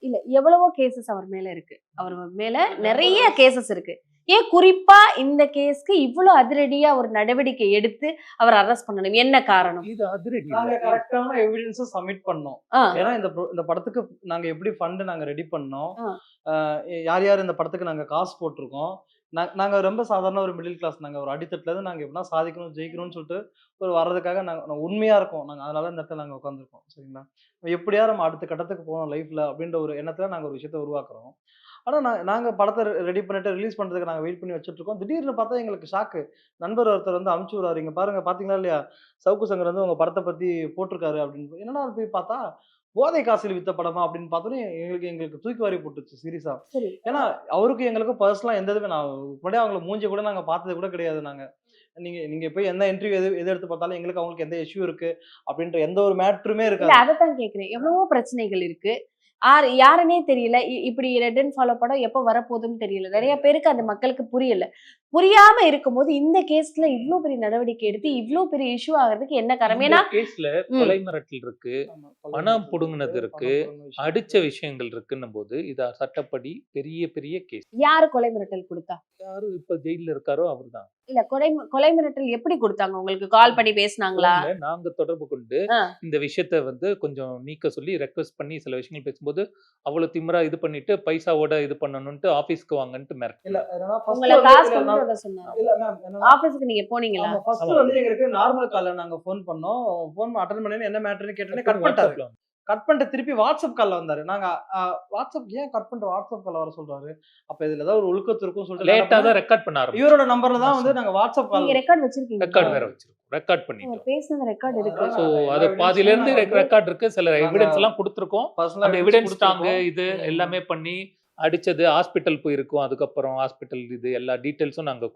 இல்ல எவ்வளவோ கேசஸ் அவர் மேல இருக்கு. அவர் மேல நிறைய கேசஸ் இருக்கு. ஏன் குறிப்பா இந்த கேஸ்க்கு இவ்ளோ அதிரடியா ஒரு நடவடிக்கை எடுத்து அவர் அரெஸ்ட் பண்ணணும்? என்ன காரணம்? இது அதிரடி நாங்க இல்ல. கரெக்டான எவிடன்ஸ சப்மிட் பண்ணோம். ஆ, ஏன்னா இந்த படத்துக்கு நாங்க எப்படி ஃபண்ட் நாங்க ரெடி பண்ணோம். ஆ. யார் யார் இந்த படத்துக்கு நாங்க காசு போட்டுருக்கோம். நாங்க ரொம்ப சாதாரண ஒரு மிடில் கிளாஸ். நாங்க ஒரு அடித்தட்டுல இருந்து நாங்க எப்படினா சாதிக்கணும், ஜெயிக்கணும்னு சொல்லிட்டு ஒரு வர்றதுக்காக நாங்க உண்மையா இருக்கோம். நாங்க அதனால தான் இந்த இடத்துல நாங்க உட்கார்ந்துருக்கோம். சரிங்களா? எப்படியா நம்ம அடுத்த கட்டத்துக்கு போணும் லைஃப்ல அப்படின்ற ஒரு எண்ணத்துல நாங்க ஒரு விஷயத்த உருவாக்குறோம். ஆனா நாங்க படத்த ரெடி பண்ணிட்டு ரிலீஸ் பண்றதுக்கு நாங்க வெயிட் பண்ணி வச்சுட்டு இருக்கோம். திடீர்னு பார்த்தா எங்களுக்கு ஷாக்கு. நண்பர் ஒருத்தர் வந்து அனுப்பிச்சு விடுறாரு. "இங்க பாருங்க பார்த்தீங்களா இல்லையா? சவுக்கு சங்கர் வந்து உங்க படத்த பத்தி போட்டிருக்காரு" அப்படின்னு. என்னடா போய் பார்த்தா, போதை காசில் வித்த படமா அப்படின்னு பார்த்தோனே எங்களுக்கு எங்களுக்கு தூக்கி வாரி போட்டுருச்சு சீரியஸா. சரி. ஏன்னா, அவருக்கும் எங்களுக்கும் பர்சனலா எந்த இதுவுமே நான் முன்னாடியே அவங்கள மூஞ்சிய கூட நாங்க பார்த்தது கூட கிடையாது நாங்க. நீங்க நீங்க போய் எந்த இன்டர்வியூ எது எடுத்து பார்த்தாலும் எங்களுக்கு அவங்களுக்கு எந்த இஷ்யூ இருக்கு அப்படின்ற எந்த ஒரு மேட்டருமே இல்ல இருக்காது. அதத்தான் கேட்கிறேன். எவ்வளவோ பிரச்சனைகள் இருக்கு. யாருன்னே தெரியல. இப்படி ரெட் அண்ட் ஃபாலோ படம் எப்ப வரப்போகுதுன்னு தெரியல. நெறைய பேருக்கு அந்த மக்களுக்கு புரியல. புரியாம இருக்கும்போது இந்த கேஸ்ல இவ்ளோ பெரிய நடவடிக்கை எடுத்து இவ்ளோ பெரிய இஷ்யூ ஆகுறதுக்கு என்ன காரணம்? இந்த ஏன்னா கேஸ்ல ம். கொலை மிரட்டல் இருக்கு, ஆமா. பணம் புடுங்குனது இருக்கு, பணம் புடுங்குன விஷயம் அடிச்ச இருக்கு. விஷயங்கள் இருக்குன்னும் போது இது சட்டப்படி பெரிய பெரிய கேஸ். யாரு கொலை மிரட்டல் குடுத்தா? யாரு இப்ப ஜெயில்ல இருக்காரோ அவர்தான். இல்ல கொலை மிரட்டல் எப்படி குடுத்தாங்க? உங்களுக்கு கால் பண்ணி பேசுனாங்களா? போன்ல நாங்க தொடர்பு கொண்டு ஆ. இந்த விஷயத்த வந்து கொஞ்சம் நீக்க சொல்லி ரெக்வெஸ்ட் பண்ணி சில விஷயங்கள் பேசும்போது அவ்வளவு திமிரா இது பண்ணிட்டு பைசாவோட இது பண்ணணும்ட்டு ஆபீஸ்க்கு வாங்கன்ட்டு இல்ல மிரட்டல. என்னன்னா ஃபர்ஸ்ட் உங்கள வந்து காசு இல்ல கொண்டு நான் வர சொன்னாரு. இல்ல மேம் என்னன்னா ஆபீஸ்க்கு நீங்க போனீங்களா? ஆமா ஃபர்ஸ்ட் ஆமா. வந்து எங்களுக்கு நார்மல் கால்ல நாங்க ஃபோன் பண்ணோம். ஃபோன் அட்டெண்ட் பண்ணி என்ன மேட்டர்ன்னு கேட்டோனே கட் பண்ணிட்டாரு. வாட்ஸ்அப்ல வந்து. கட் பண்ணிட்டு திருப்பி வாட்ஸ்அப் கால்ல வந்தாரு. நாங்க வாட்ஸ்அப் ஏன் கட் பண்ணிட்டு வாட்ஸ்அப் கால்ல வர சொல்றாரு? அப்ப இதுல ஏதாவது ஒரு உள்கத்து இருக்கும்னு சொல்லிட்டு நான் என்ன லேட்டா பண்ணேன், தான் ரெக்கார்ட் பண்ண ஆரம்பிச்சோம். இவரோட நம்பர்ல தான் வந்து நாங்க வாட்ஸ்அப் கால் நீங்க ரெக்கார்ட் வச்சிருக்கீங்களா? ரெக்கார்ட் வேற வச்சிருக்கோம். ரெக்கார்ட் அவர் பண்ணிட்டோம். பேசுனது ரெக்கார்ட் இருக்கு. அதனால சோ எல்லா அது evidence-மே பாதியில இருந்து நாங்க வந்து ரெக்கார்ட் இருக்கு. சில நாங்க எவிடன்ஸ் எல்லாம் கொடுத்திருக்கோம். பர்சனலா அந்த எவிடன்ஸ் எவிடன்ஸ் தாங்க குடுத்துருக்கோம். இது எல்லாமே பண்ணி அடிச்சது ஹாஸ்பிடல் போயிருக்கோம். அதுக்கப்புறம் ஹாஸ்பிடல் இது எல்லா டீடைல்ஸும் நாங்க